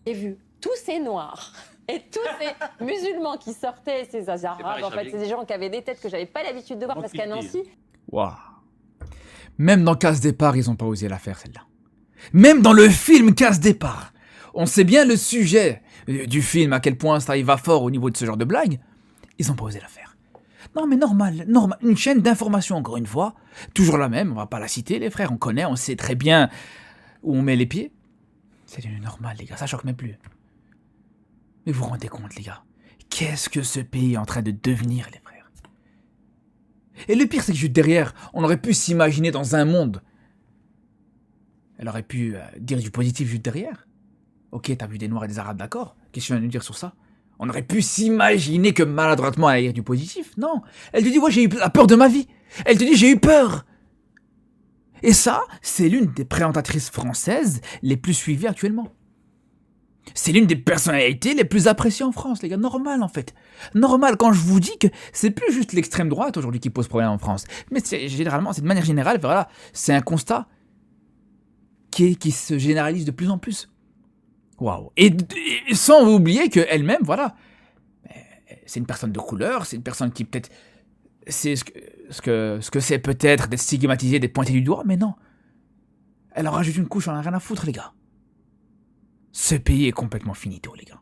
J'ai vu tous ces noirs et tous ces musulmans qui sortaient, ces arabes, en fait, c'est des gens qui avaient des têtes que j'avais pas l'habitude de voir parce qu'à Nancy... Waouh. Même dans Casse Départ, ils ont pas osé la faire, celle-là. Même dans le film Casse Départ, on sait bien le sujet du film, à quel point ça y va fort au niveau de ce genre de blague, ils ont pas osé la faire. Non mais normal, une chaîne d'information, encore une fois, toujours la même, on va pas la citer les frères, on connaît, on sait très bien où on met les pieds. C'est devenu normal les gars, ça choque même plus. Mais vous vous rendez compte les gars, qu'est-ce que ce pays est en train de devenir les frères? Et le pire c'est que juste derrière, on aurait pu s'imaginer dans un monde. Elle aurait pu dire du positif juste derrière. Ok, t'as vu des noirs et des arabes, d'accord? Qu'est-ce que tu viens de nous dire sur ça? On aurait pu s'imaginer que maladroitement elle allait dire du positif. Non, elle te dit ouais j'ai eu la peur de ma vie. Elle te dit j'ai eu peur. Et ça, c'est l'une des présentatrices françaises les plus suivies actuellement. C'est l'une des personnalités les plus appréciées en France, les gars. Normal, en fait. Normal, quand je vous dis que c'est plus juste l'extrême droite aujourd'hui qui pose problème en France. Mais généralement, c'est de manière générale, voilà, c'est un constat qui se généralise de plus en plus. Waouh. Et sans oublier qu'elle-même, voilà, c'est une personne de couleur, c'est une personne qui peut-être... C'est ce que c'est peut-être d'être stigmatisé, d'être pointé du doigt, mais non. Elle en rajoute une couche, on en a rien à foutre, les gars. Ce pays est complètement finito, les gars.